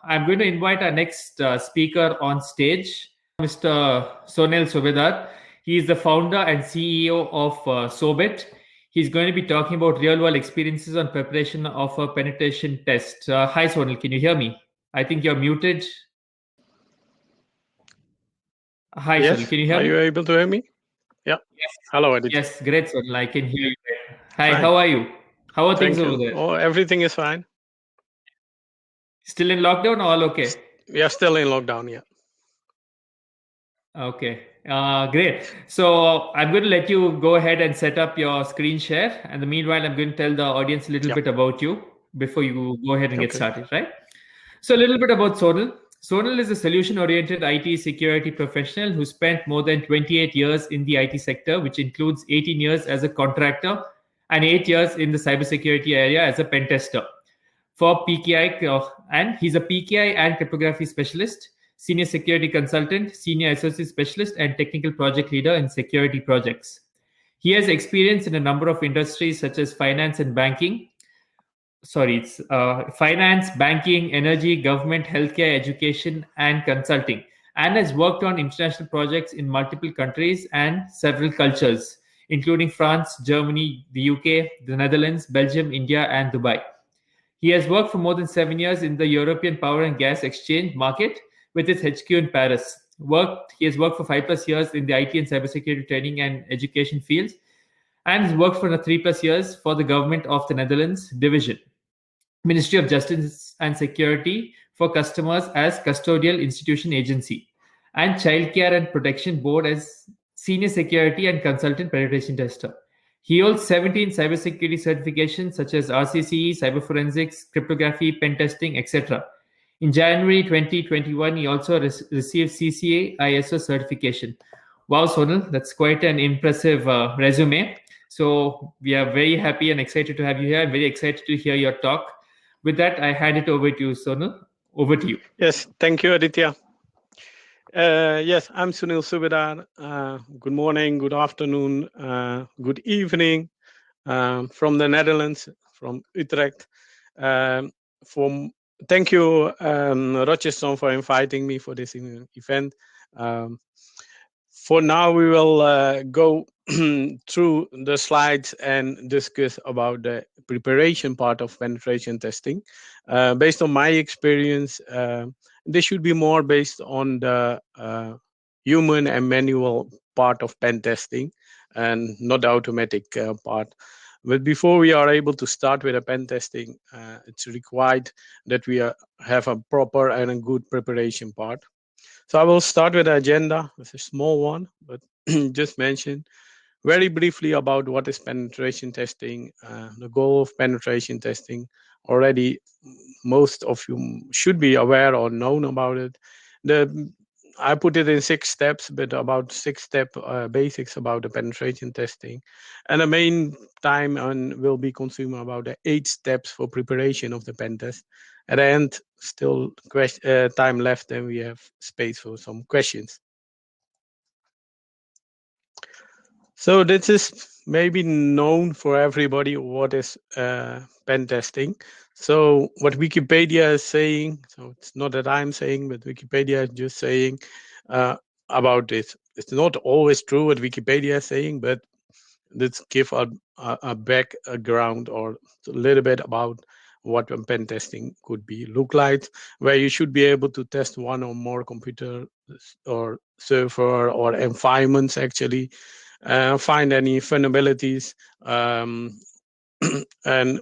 I'm going to invite our next speaker on stage, Mr. Soenil Soebedar. He is the founder and CEO of Sobit. He's going to be talking about real-world experiences on preparation of a penetration test. Hi, Soenil, can you hear me? I think you're muted. Hi, Yes. Soenil, can you hear me? Are you able to hear me? Yeah. Yes. Hello, Aditya. Yes, great, Soenil. I can hear you. Hi, Fine. how are you? How are things Thank over you. there? Oh, everything is fine. Still in lockdown or all okay? We are still in lockdown, yeah. Okay, great. So I'm going to let you go ahead and set up your screen share. And the meanwhile, I'm going to tell the audience a little Yeah. bit about you before you go ahead and get Okay. started, right? So a little bit about Soenil. Soenil is a solution-oriented IT security professional who spent more than 28 years in the IT sector, which includes 18 years as a contractor and 8 years in the cybersecurity area as a pen tester for PKI, and he's a PKI and cryptography specialist, senior security consultant, senior SOC specialist, and technical project leader in security projects. He has experience in a number of industries such as finance and banking. Sorry, it's finance, banking, energy, government, healthcare, education, and consulting, and has worked on international projects in multiple countries and several cultures, including France, Germany, the UK, the Netherlands, Belgium, India, and Dubai. He has worked for more than 7 years in the European power and gas exchange market with its HQ in Paris. He has worked for 5+ years in the IT and cybersecurity training and education fields, and has worked for 3+ years for the government of the Netherlands division, Ministry of Justice and Security for customers as Custodial Institutions Agency, and Child Care and Protection Board as Senior Security and Consultant Penetration Tester. He holds 17 cybersecurity certifications such as RCCE, cyber forensics, cryptography, pentesting, etc. In January 2021, he also received CCISO certification. Wow, Soenil, that's quite an impressive resume. So we are very happy and excited to have you here. I'm very excited to hear your talk. With that, I hand it over to you, Soenil. Over to you. Yes, thank you, Aditya. Yes, I'm Soenil Soebedar. Good morning, good afternoon, good evening from the Netherlands, from Utrecht. Thank you, Rocheston, for inviting me for this event. For now, we will go through the slides and discuss about the preparation part of penetration testing. Based on my experience, this should be more based on the human and manual part of pen testing and not the automatic part. But before we are able to start with a pen testing, it's required that we have a proper and a good preparation part. So I will start with the agenda. It's a small one, but just mention very briefly about what is penetration testing, the goal of penetration testing. Already, most of you should be aware or known about it. I put it in 6 steps, but about 6-step basics about the penetration testing. And the main time will be consumed about the 8 steps for preparation of the pen test. At the end, still time left, and we have space for some questions. So this is maybe known for everybody what is pen testing. So what Wikipedia is saying, so it's not that I'm saying, but Wikipedia is just saying about this. It's not always true what Wikipedia is saying, but let's give a background or a little bit about what pen testing could be look like, where you should be able to test one or more computer or server or environments actually, find any vulnerabilities, and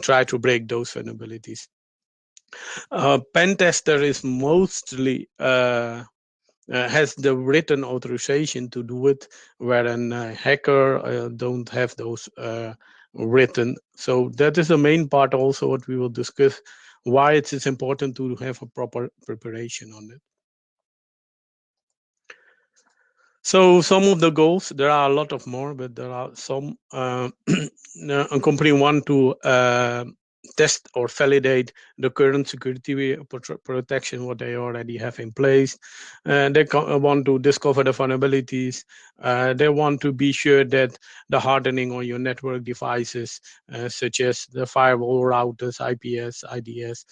try to break those vulnerabilities. Pen tester is mostly has the written authorization to do it, where a hacker don't have those written. So that is the main part also what we will discuss, why it is important to have a proper preparation on it. So some of the goals, there are a lot of more, but there are some. A company want to test or validate the current security protection what they already have in place. They want to discover the vulnerabilities. They want to be sure that the hardening on your network devices, such as the firewall routers, IPS, IDS,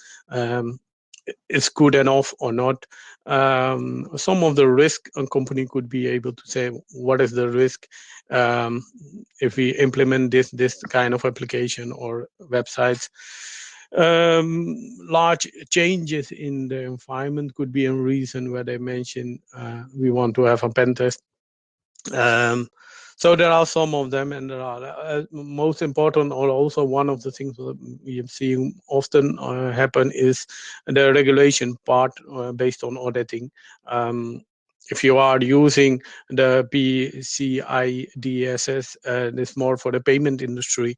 it's good enough or not. Some of the risk a company could be able to say, what is the risk if we implement this kind of application or websites. Large changes in the environment could be a reason where they mention we want to have a pen test. So there are some of them, and there are most important, or also one of the things that we have seen often happen is the regulation part based on auditing. If you are using the PCI DSS, it's more for the payment industry.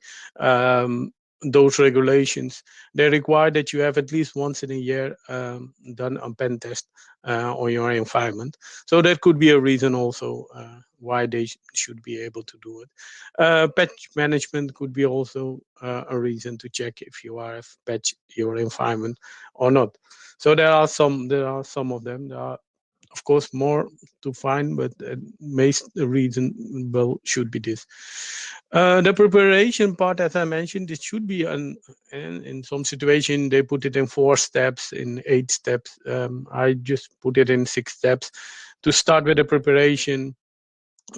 Those regulations, they require that you have at least once in a year done a pen test on your environment. So that could be a reason also why they should be able to do it. Patch management could be also a reason to check if you have patched your environment or not. So there are some of them. There are, of course, more to find, but the reason should be this. The preparation part, as I mentioned, it should be in some situation they put it in 4 steps, in 8 steps. I just put it in 6 steps to start with the preparation.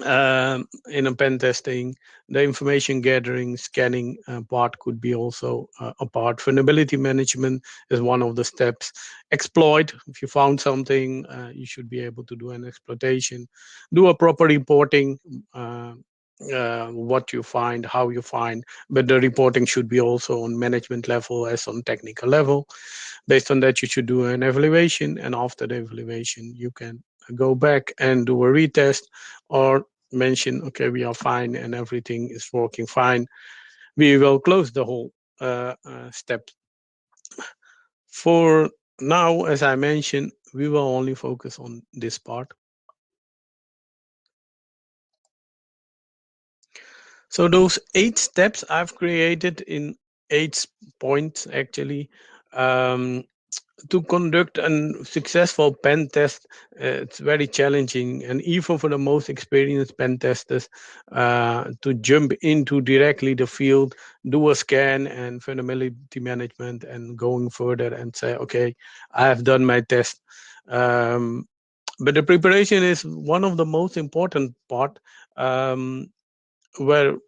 In a pen testing, the information gathering, scanning part could be also a part. Vulnerability management is one of the steps. Exploit, if you found something, you should be able to do an exploitation. Do a proper reporting, what you find, how you find, but the reporting should be also on management level as on technical level. Based on that, you should do an evaluation, and after the evaluation, you can go back and do a retest or mention, okay, we are fine and everything is working fine. We will close the whole step. For now, as I mentioned, we will only focus on this part. So those 8 steps I've created in 8 points actually. To conduct a successful pen test, it's very challenging, and even for the most experienced pen testers, to jump into directly the field, do a scan and vulnerability management, and going further and say, okay, I have done my test. But the preparation is one of the most important part, where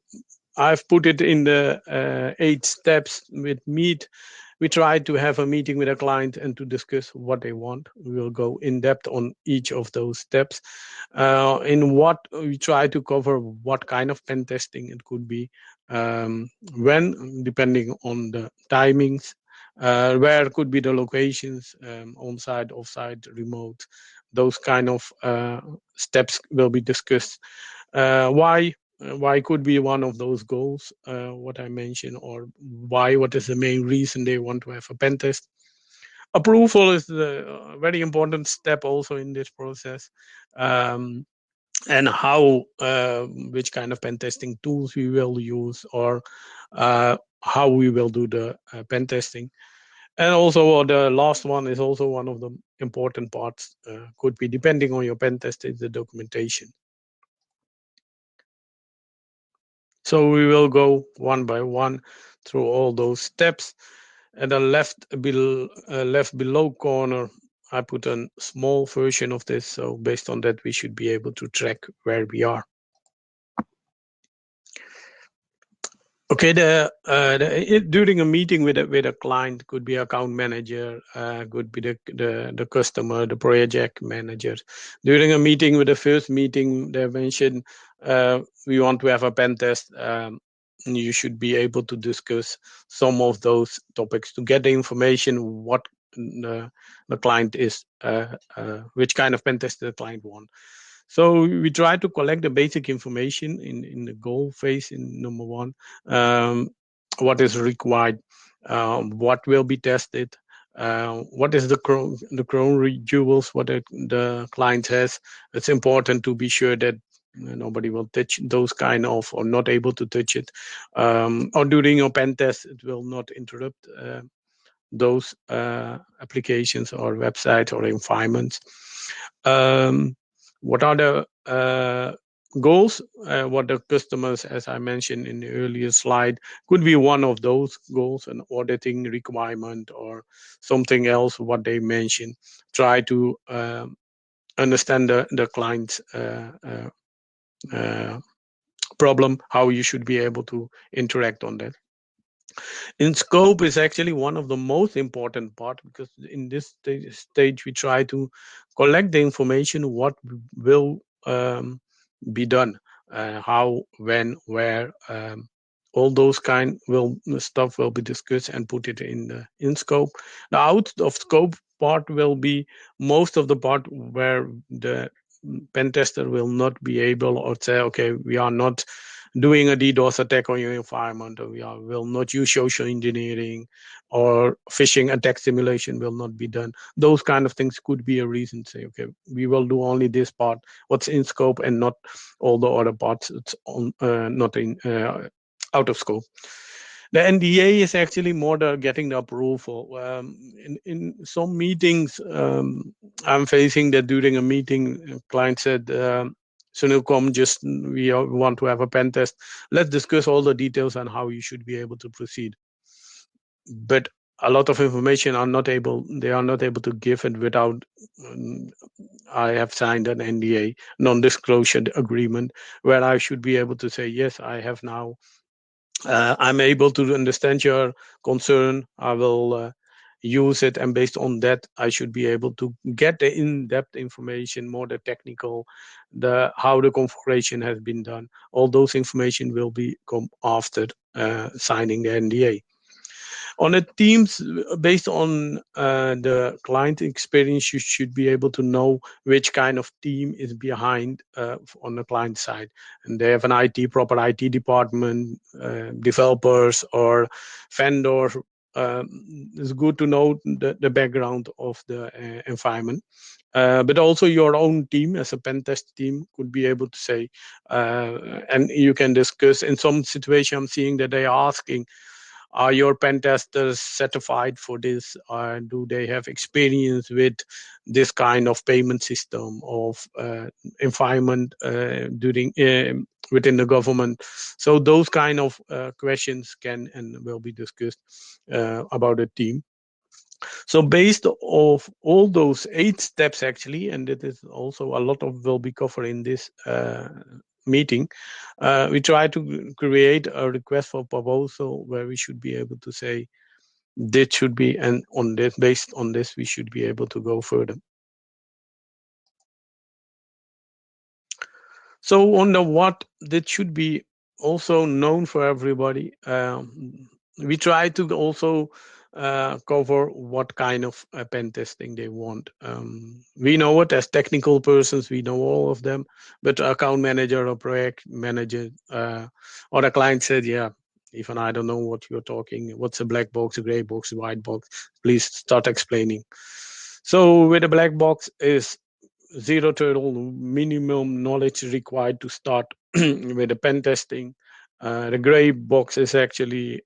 I've put it in the 8 steps with meet. We try to have a meeting with a client and to discuss what they want. We will go in depth on each of those steps. In what we try to cover, what kind of pen testing it could be, when, depending on the timings, where could be the locations, on-site, off-site, remote. Those kind of steps will be discussed. Why could be one of those goals, what I mentioned, or what is the main reason they want to have a pen test. Approval is the very important step also in this process. And how, which kind of pen testing tools we will use, or how we will do the pen testing. And also the last one is also one of the important parts, could be, depending on your pen test, is the documentation. So we will go one by one through all those steps. At the left below corner, I put a small version of this. So based on that, we should be able to track where we are. Okay, during a meeting with a client, could be account manager, could be the customer, the project manager. During a meeting, with the first meeting, they mentioned we want to have a pen test. You should be able to discuss some of those topics to get the information what the client is, which kind of pen test the client wants. So we try to collect the basic information in the goal phase in number 1. What is required, what will be tested, what is the chrome jewels, what the client has. It's important to be sure that nobody will touch those kind of, or not able to touch it. Or during your pen test, it will not interrupt those applications or websites or environments. What are the goals, what the customers, as I mentioned in the earlier slide, could be one of those goals, an auditing requirement or something else, what they mentioned. Try to understand the client's problem, how you should be able to interact on that. In scope is actually one of the most important part, because in this stage we try to collect the information what will be done, how, when, where, all those kind will stuff will be discussed and put it in the in scope. The out of scope part will be most of the part where the pen tester will not be able or say, okay, we are not doing a DDoS attack on your environment, or we will not use social engineering, or phishing attack simulation will not be done. Those kind of things could be a reason to say, okay, we will do only this part, what's in scope, and not all the other parts. It's on not in out of scope. The NDA is actually more the getting the approval. In some meetings, I'm facing that during a meeting, a client said, Sunil, come, just we want to have a pen test. Let's discuss all the details on how you should be able to proceed. But a lot of information they are not able to give it without I have signed an NDA, non-disclosure agreement, where I should be able to say, yes, I have now I'm able to understand your concern. I will use it, and based on that, I should be able to get the in-depth information, more the technical, the how the configuration has been done. All those information will be come after signing the NDA. On the teams, based on the client experience, you should be able to know which kind of team is behind on the client side. And they have an proper IT department, developers or vendors. It's good to know the background of the environment. But also your own team as a pen test team could be able to say, and you can discuss. In some situation, I'm seeing that they are asking, are your pen testers certified for this? Do they have experience with this kind of payment system of environment during within the government? So those kind of questions can and will be discussed about a team. So based of all those 8 steps actually, and it is also a lot of will be covered in this meeting, we try to create a request for proposal where we should be able to say this should be, and on this, based on this, we should be able to go further. So on the what, that should be also known for everybody. We try to also cover what kind of pen testing they want. We know it as technical persons, we know all of them, but account manager or project manager or the client said, yeah, even I don't know what you're talking. What's a black box, a gray box, a white box? Please start explaining. So with a black box is zero turtle, minimum knowledge required to start with the pen testing. The gray box is actually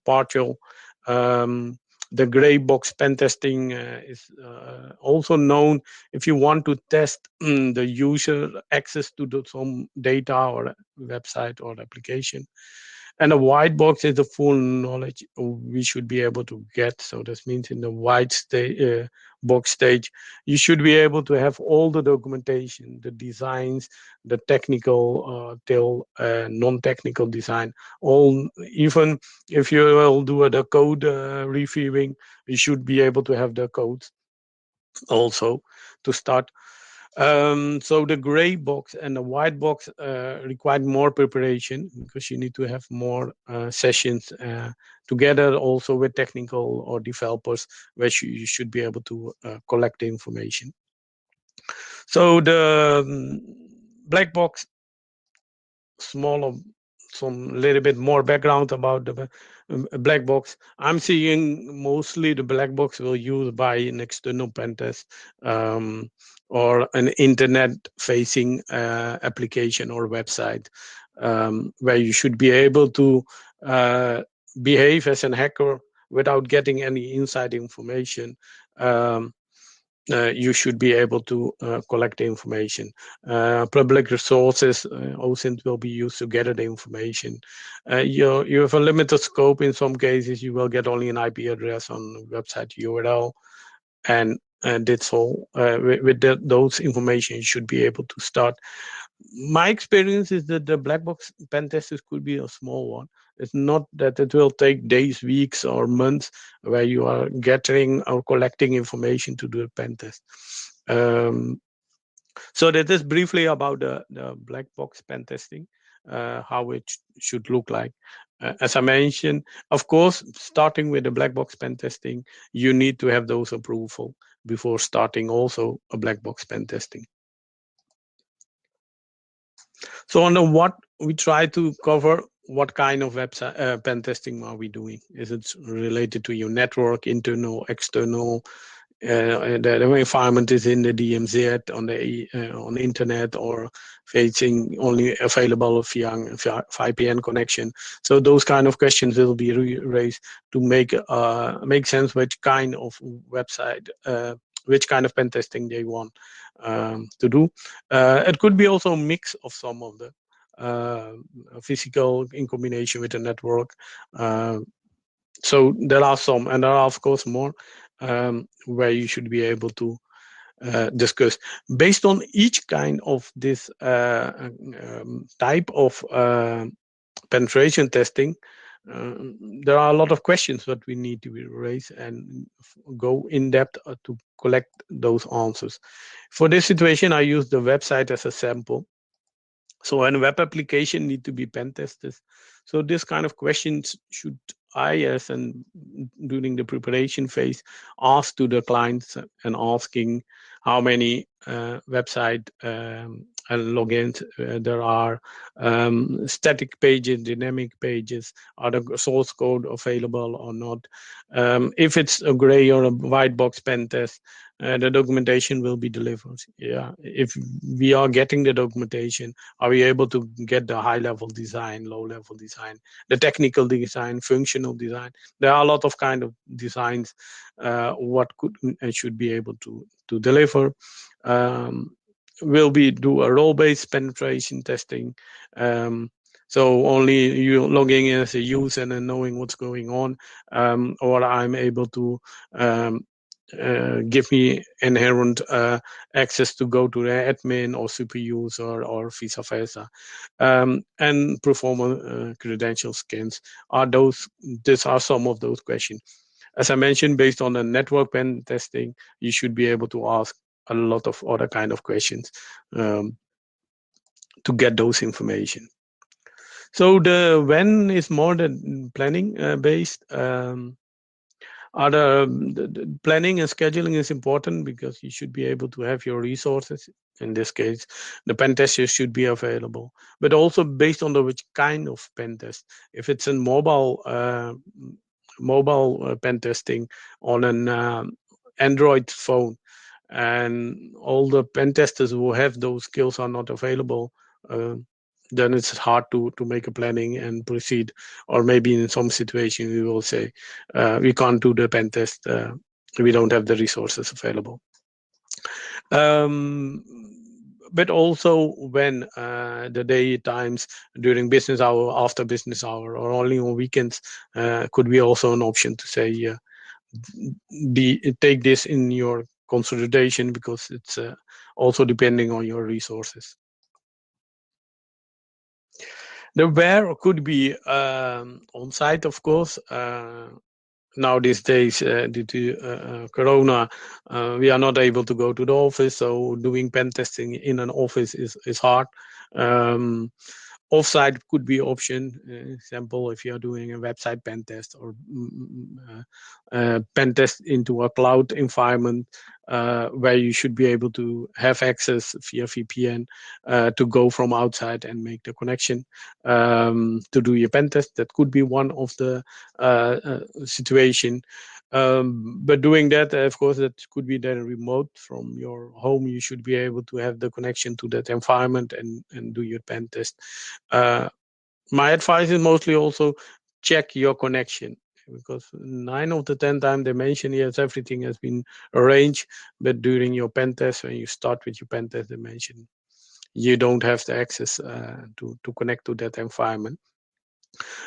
partial. The gray box pen testing is also known if you want to test the user access to some data or website or application. And a white box is the full knowledge we should be able to get. So this means in the white box stage, you should be able to have all the documentation, the designs, the technical till non-technical design. All, even if you will do the code reviewing, you should be able to have the codes also to start. So the gray box and the white box require more preparation, because you need to have more sessions together also with technical or developers, where you should be able to collect the information. So the black box, smaller, some little bit more background about the black box. I'm seeing mostly the black box will used by an external pen test or an internet-facing application or website, where you should be able to behave as an hacker without getting any inside information. you should be able to collect the information. Public resources, OSINT will be used to gather the information. You have a limited scope. In some cases, you will get only an IP address on website URL, and that's all. Those information, you should be able to start. My experience is that the black box pen testers could be a small one. It's not that it will take days, weeks, or months where you are gathering or collecting information to do a pen test. So that is briefly about the black box pen testing, how it should look like. As I mentioned, of course, starting with the black box pen testing, you need to have those approval before starting also a black box pen testing. So on the what we try to cover, what kind of website pen testing are we doing? Is it related to your network, internal, external? The environment is in the DMZ on the internet, or facing only available via VPN connection. So those kind of questions will be raised to make sense which kind of website, which kind of pen testing they want to do. It could be also a mix of some of the physical in combination with the network. So there are some, and there are of course more where you should be able to discuss. Based on each kind of this type of penetration testing, there are a lot of questions that we need to be raised and go in depth to collect those answers. For this situation, I use the website as a sample. So when a web application need to be pen tested, so this kind of questions should I, as and during the preparation phase, ask to the clients and asking how many website logins there are, static pages, dynamic pages, are the source code available or not. If it's a gray or a white box pen test, the documentation will be delivered. Yeah, if we are getting the documentation, are we able to get the high level design, low level design, the technical design, functional design? There are a lot of kind of designs what could and should be able to deliver. Will be do a role-based penetration testing. So only you logging in as a user and then knowing what's going on, or I'm able to give me inherent access to go to the admin or super user or vice versa, and perform credential scans. These are some of those questions. As I mentioned, based on the network pen testing, you should be able to ask a lot of other kind of questions to get those information. So the when is more than planning based. The planning and scheduling is important because you should be able to have your resources. In this case, the pen testers should be available, but also based on which kind of pen test. If it's a mobile pen testing on an Android phone, and all the pen testers who have those skills are not available, then it's hard to make a planning and proceed. Or maybe in some situation we will say we can't do the pen test, we don't have the resources available. But also when the day times during business hour, after business hour, or only on weekends, could be also an option to say take this in your consideration, because it's also depending on your resources. The where could be on site, of course. Now these days, due to Corona, we are not able to go to the office, so doing pen testing in an office is hard. Offsite could be option. Example, if you are doing a website pen test, or pen test into a cloud environment, where you should be able to have access via VPN to go from outside and make the connection to do your pen test. That could be one of the situation. But doing that, of course, that could be then remote from your home. You should be able to have the connection to that environment and do your pen test. My advice is mostly also check your connection. because 9 of the 10 times they mention, yes, everything has been arranged, but during your pen test, when you start with your pen test, they mention you don't have the access to connect to that environment.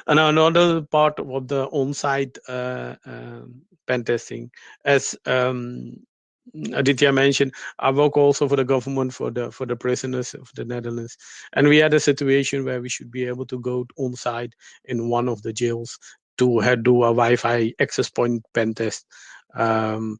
And another part of the on-site pen testing, as Aditya mentioned, I work also for the government, for the prisoners of the Netherlands, and we had a situation where we should be able to go on site in one of the jails to do a Wi-Fi access point pen test. Um,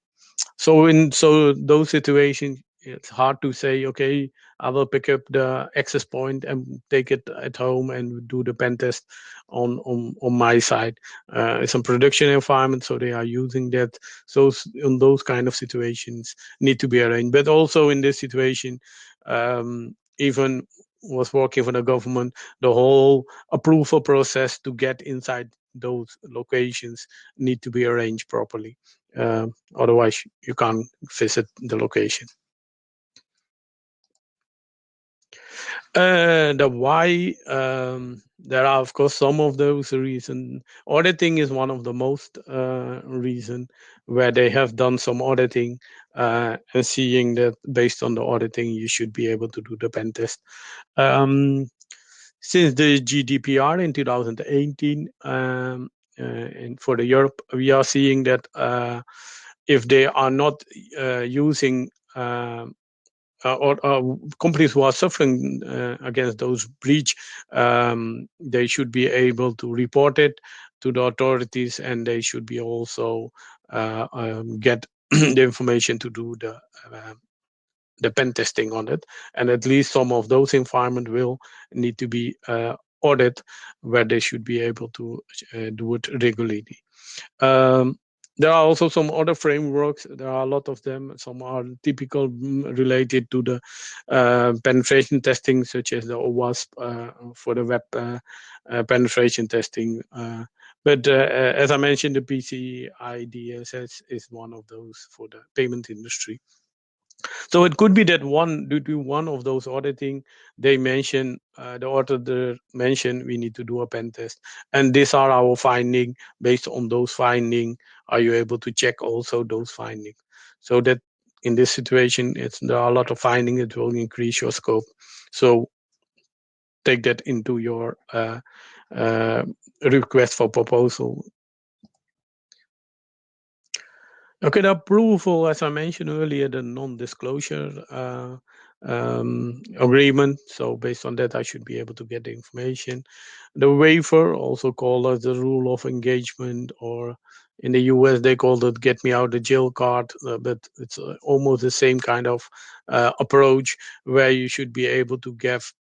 so those situations, it's hard to say, okay, I will pick up the access point and take it at home and do the pen test on my side. It's a production environment, so they are using that. So in those kind of situations need to be arranged. But also in this situation, even was working for the government, the whole approval process to get inside those locations need to be arranged properly. Otherwise, you can't visit the location. The why, there are of course some of those reasons. Auditing is one of the most reason, where they have done some auditing and seeing that based on the auditing you should be able to do the pen test. Since the GDPR in 2018, and for the Europe, we are seeing that if they are not using or companies who are suffering against those breach, they should be able to report it to the authorities, and they should be also get the information to do the pen testing on it. And at least some of those environments will need to be audited, where they should be able to do it regularly. Um, there are also some other frameworks. There are a lot of them. Some are typical related to the penetration testing, such as the OWASP for the web penetration testing. But as I mentioned, the PCI DSS is one of those for the payment industry. So it could be that due to one of those auditing, they mention, the auditor mentioned we need to do a pen test. And these are our finding. Based on those findings, are you able to check also those findings? So that in this situation, there are a lot of findings that will increase your scope. So take that into your request for proposal. Okay, the approval, as I mentioned earlier, the non-disclosure agreement. So based on that, I should be able to get the information. The waiver, also called as the rule of engagement, or in the US they call it "get me out of jail card," but it's almost the same kind of approach, where you should be able to give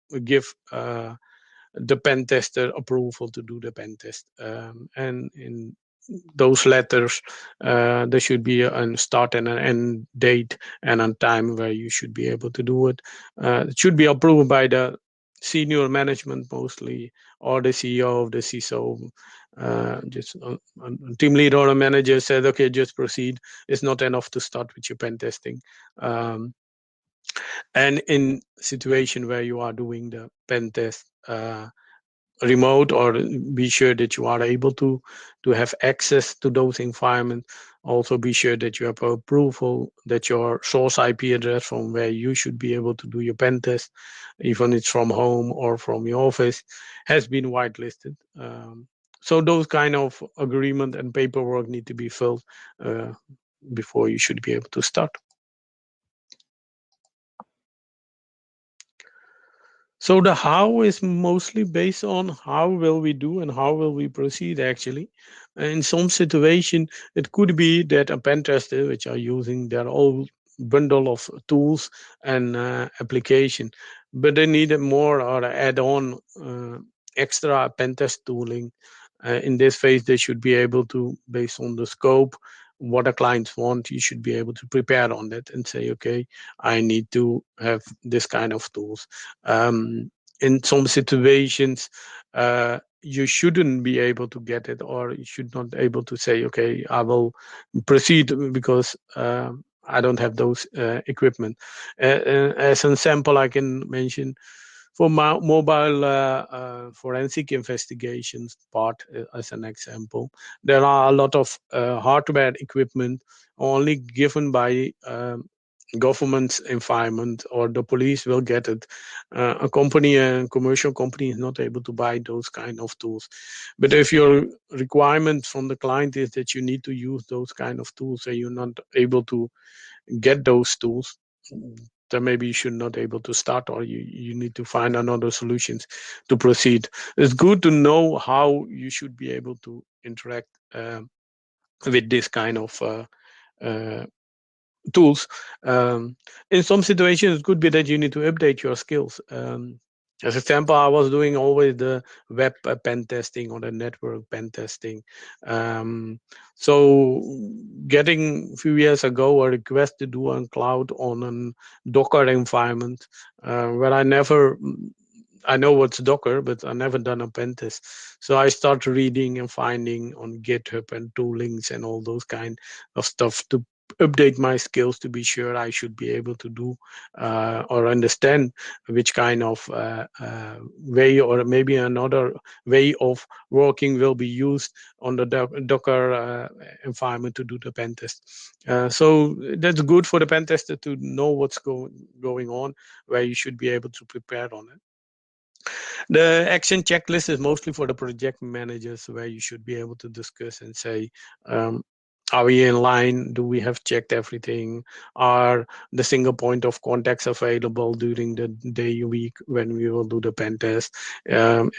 the pen tester approval to do the pen test, and in those letters, there should be a start and an end date and a time where you should be able to do it. It should be approved by the senior management mostly, or the CEO of the CISO. Just a team leader or a manager said, okay, just proceed. It's not enough to start with your pen testing. And in situation where you are doing the pen test remote, or be sure that you are able to have access to those environments. Also be sure that you have approval that your source IP address from where you should be able to do your pen test, even it's from home or from your office, has been whitelisted. So those kind of agreement and paperwork need to be filled before you should be able to start. So the how is mostly based on how will we do and how will we proceed actually. In some situation, it could be that a pen tester, which are using their own bundle of tools and application, but they need more or add on extra pen test tooling. In this phase, they should be able to, based on the scope, what the clients want, you should be able to prepare on that and say, okay, I need to have this kind of tools. In some situations, you shouldn't be able to get it, or you should not able to say, okay, I will proceed because I don't have those equipment. As an example, I can mention, For mobile forensic investigations part, as an example, there are a lot of hardware equipment only given by government environment, or the police will get it. A commercial company is not able to buy those kind of tools. But if your requirement from the client is that you need to use those kind of tools and you're not able to get those tools, then maybe you should not able to start, or you need to find another solutions to proceed. It's good to know how you should be able to interact with this kind of uh, tools. In some situations, it could be that you need to update your skills. As example, I was doing always the web pen testing or the network pen testing. So getting a few years ago a request to do on cloud on a Docker environment, where I know what's Docker, but I never done a pen test. So I start reading and finding on GitHub and toolings and all those kind of stuff to update my skills, to be sure I should be able to do or understand which kind of way, or maybe another way of working will be used on the Docker environment to do the pen test. So that's good for the pen tester to know what's going on, where you should be able to prepare on it. The action checklist is mostly for the project managers, where you should be able to discuss and say, are we in line? Do we have checked everything? Are the single point of contacts available during the day, week when we will do the pen test? Do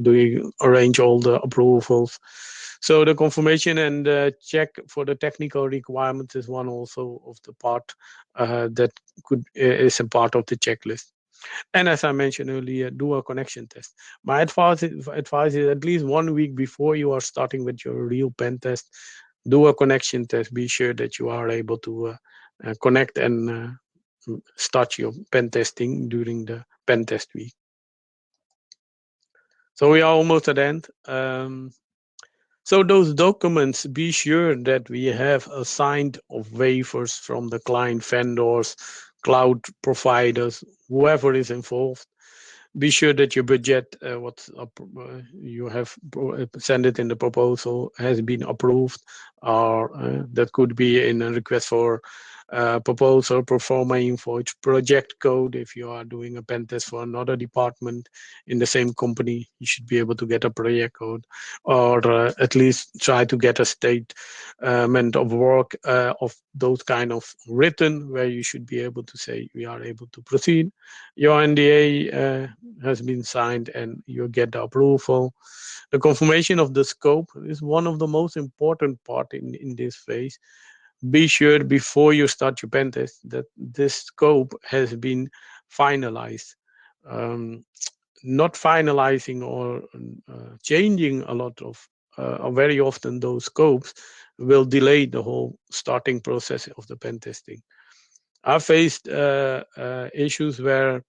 we arrange all the approvals? So the confirmation and check for the technical requirements is one also of the part that is a part of the checklist. And as I mentioned earlier, do a connection test. My advice is at least 1 week before you are starting with your real pen test, do a connection test. Be sure that you are able to connect and start your pen testing during the pen test week. So we are almost at the end. So those documents, be sure that we have a signed of waivers from the client vendors, cloud providers, whoever is involved. Be sure that your budget, what you have sent it in the proposal, has been approved, or that could be in a request for proposal, performa invoice, project code. If you are doing a pen test for another department in the same company, you should be able to get a project code, or at least try to get a statement of work of those kind of written, where you should be able to say we are able to proceed. Your NDA has been signed and you get the approval. The confirmation of the scope is one of the most important part in this phase. Be sure before you start your pen test that this scope has been finalized. Not finalizing or changing a lot of very often those scopes will delay the whole starting process of the pen testing. I faced issues where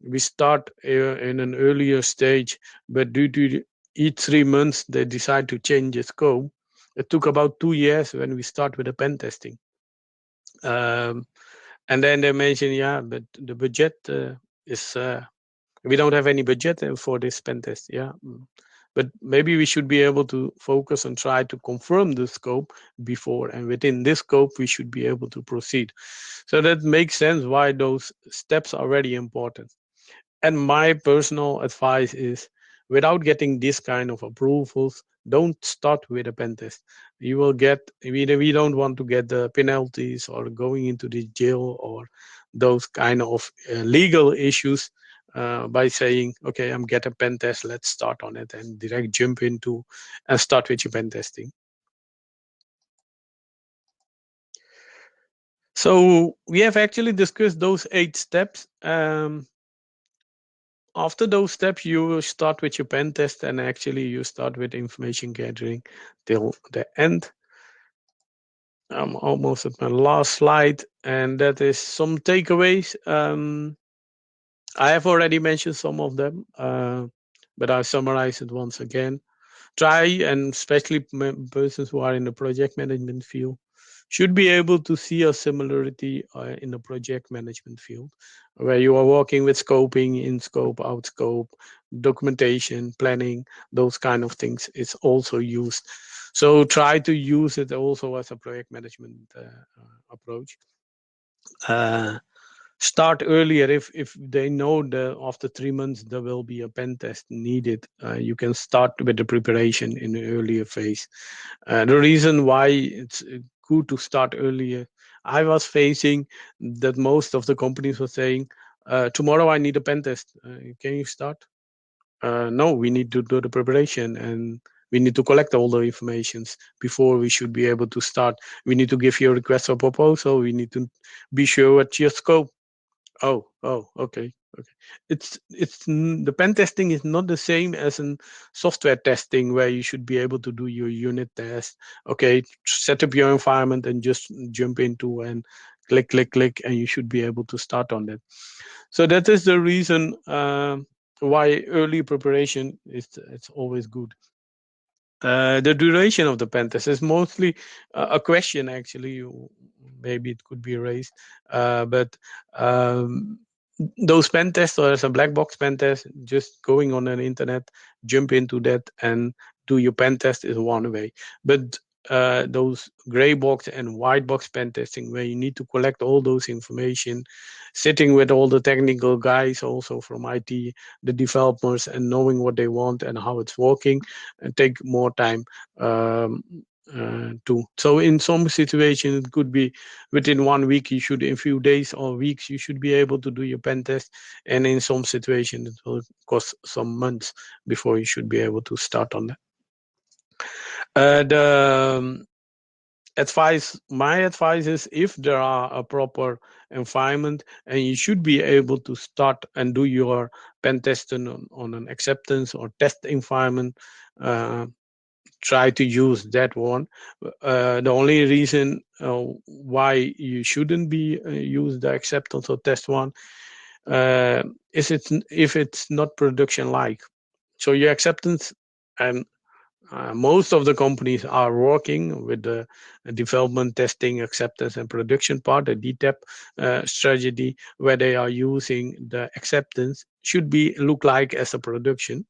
we start in an earlier stage, but due to each 3 months they decide to change the scope. It took about 2 years when we start with the pen testing. And then they mention, yeah, but the budget is, we don't have any budget for this pen test. Yeah. But maybe we should be able to focus and try to confirm the scope before, and within this scope, we should be able to proceed. So that makes sense why those steps are very important. And my personal advice is, without getting this kind of approvals, don't start with a pen test. You will get, we don't want to get the penalties or going into the jail or those kind of legal issues by saying, okay, I'm get a pen test, let's start on it, and direct jump into and start with your pen testing. So we have actually discussed those 8 steps. After those steps, you start with your pen test, and actually you start with information gathering till the end. I'm almost at my last slide, and that is some takeaways. I have already mentioned some of them, but I'll summarize it once again. Try, and especially persons who are in the project management field, should be able to see a similarity in the project management field, where you are working with scoping, in scope, out scope, documentation, planning, those kind of things. It's also used. So try to use it also as a project management approach. Start earlier if they know that after 3 months there will be a pen test needed. You can start with the preparation in the earlier phase. The reason why it's good to start earlier, I was facing that most of the companies were saying, tomorrow I need a pen test. Can you start? No, we need to do the preparation and we need to collect all the informations before we should be able to start. We need to give you a request for proposal. We need to be sure what your scope. Oh, okay, okay. The pen testing is not the same as in software testing where you should be able to do your unit test. Okay, set up your environment and just jump into and click, and you should be able to start on that. So that is the reason why early preparation is it's always good. The duration of the pen test is mostly a question. Actually, maybe it could be raised, but those pen tests or as a black box pen test, just going on an internet, jump into that and do your pen test is one way. But those gray box and white box pen testing, where you need to collect all those information, sitting with all the technical guys also from IT, the developers, and knowing what they want and how it's working, and take more time. Too. So in some situations it could be within 1 week, you should, in few days or weeks, you should be able to do your pen test, and in some situations it will cost some months before you should be able to start on that. The my advice is, if there are a proper environment and you should be able to start and do your pen testing on an acceptance or test environment, try to use that one. The only reason why you shouldn't be use the acceptance or test one is if it's not production like. So your acceptance, and most of the companies are working with the development, testing, acceptance, and production part, the DTAP strategy, where they are using the acceptance should be look like as a production.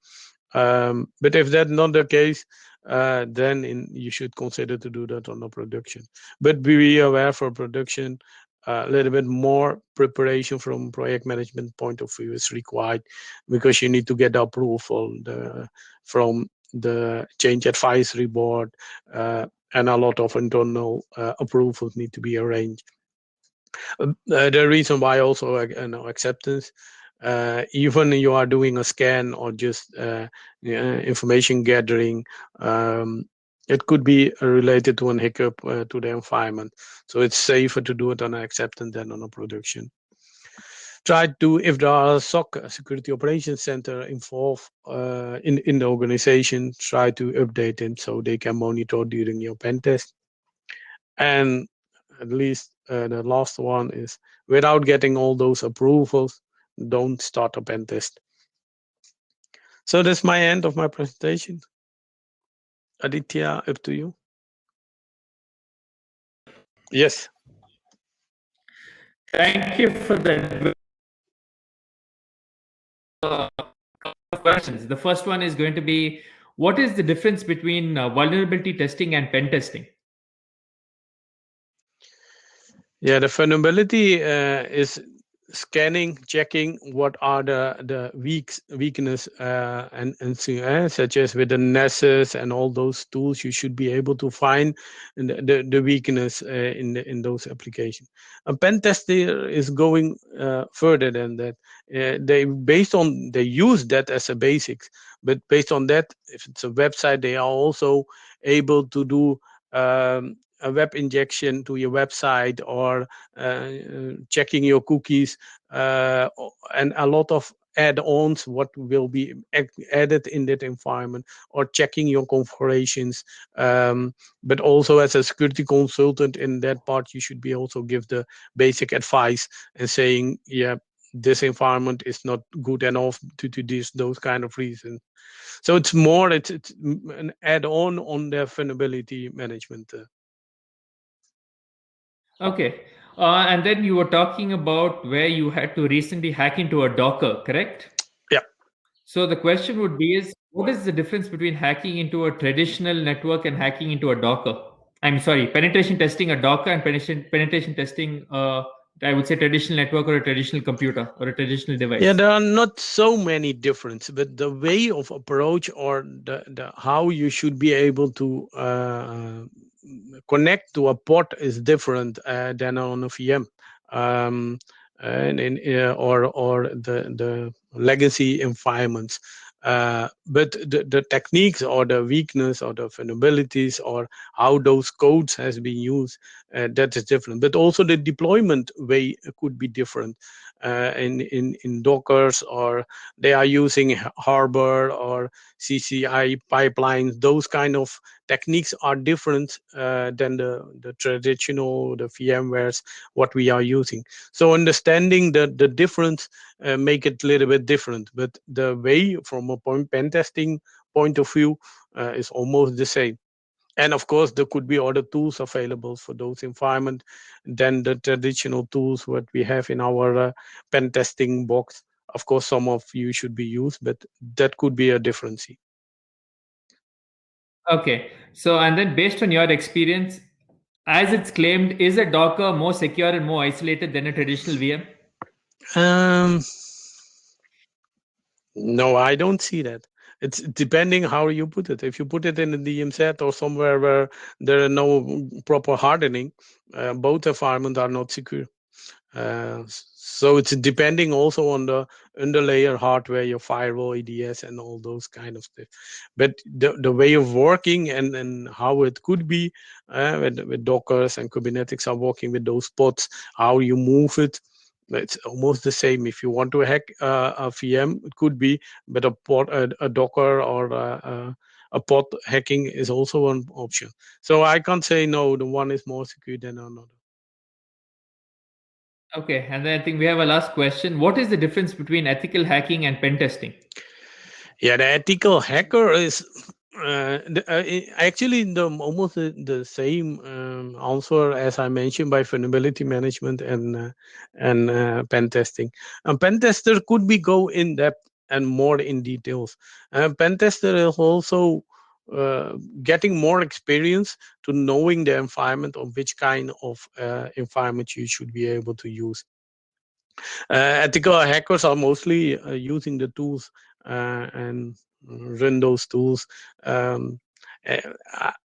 But if that's not the case, then you should consider to do that on a production. But be aware, for production, a little bit more preparation from project management point of view is required, because you need to get approval from the change advisory board, and a lot of internal approvals need to be arranged. The reason why also acceptance, even you are doing a scan or just information gathering, it could be related to an hiccup to the environment. So it's safer to do it on an acceptance than on a production. Try to, if there are SOC, Security Operations Center, involved in the organization, try to update them so they can monitor during your pen test. And at least the last one is, without getting all those approvals, don't start a pen test. So that's my end of my presentation. Aditya, up to you. Yes. Thank you for that. Questions. The first one is going to be, what is the difference between vulnerability testing and pen testing? Yeah, the vulnerability is scanning, checking what are the weakness and such as with the Nessus and all those tools, you should be able to find the weakness in those applications. A pen tester is going further than that. They use that as a basics, but based on that, if it's a website, they are also able to do a web injection to your website, or checking your cookies, and a lot of add-ons what will be added in that environment, or checking your configurations. But also, as a security consultant in that part, you should be also give the basic advice and saying, yeah, this environment is not good enough to those kind of reasons. So it's an add-on the vulnerability management. Okay. And then you were talking about where you had to recently hack into a Docker, correct? Yeah. So the question would be is what is the difference between hacking into a traditional network and hacking into a Docker? I'm sorry, penetration testing a Docker and penetration testing I would say traditional network or a traditional computer or a traditional device. Yeah, there are not so many differences, but the way of approach or the how you should be able to connect to a port is different than on a VM. Um, and in or the legacy environments. But the techniques or the weakness or the vulnerabilities or how those codes has been used, that is different. But also the deployment way could be different. In Dockers, or they are using Harbor or CCI pipelines. Those kind of techniques are different than the traditional, the VMwares, what we are using. So understanding the difference make it a little bit different. But the way from a pen testing point of view is almost the same. And of course, there could be other tools available for those environments than the traditional tools what we have in our pen testing box. Of course, some of you should be used, but that could be a difference. Okay. So, and then based on your experience, as it's claimed, is a Docker more secure and more isolated than a traditional VM? No, I don't see that. It's depending how you put it. If you put it in a DMZ or somewhere where there are no proper hardening, both environments are not secure. So it's depending also on the underlayer hardware, your firewall, EDS, and all those kind of stuff. But the way of working and how it could be with Dockers and Kubernetes are working with those pods, how you move it, it's almost the same. If you want to hack a VM, it could be, but a Docker or a pod hacking is also an option. So I can't say no, the one is more secure than another. Okay, and then I think we have a last question. What is the difference between ethical hacking and pen testing? Yeah, the ethical hacker is actually almost the same answer as I mentioned by vulnerability management and pen testing. A pen tester could be go in depth and more in details. Pen tester is also getting more experience to knowing the environment of which kind of environment you should be able to use. Ethical hackers are mostly using the tools and run those tools. Um,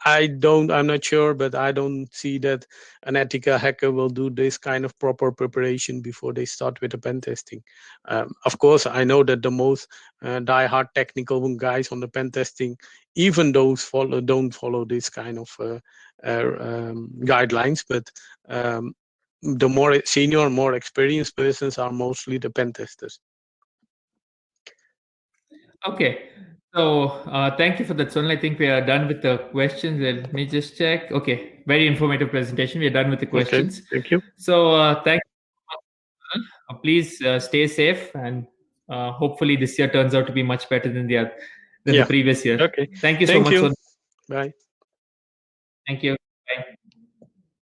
I'm not sure, but I don't see that an ethical hacker will do this kind of proper preparation before they start with the pen testing. Of course, I know that the most die-hard technical guys on the pen testing, even those don't follow this kind of guidelines, but the more senior, more experienced persons are mostly the pen testers. Okay. So thank you for that, Sonal. I think we are done with the questions. Let me just check. Okay. Very informative presentation. We are done with the questions. Okay, thank you. So thank you. Please stay safe, and hopefully this year turns out to be much better than the previous year. Okay. Thank you so Thank much, you. Sonal. Bye. Thank you. Bye.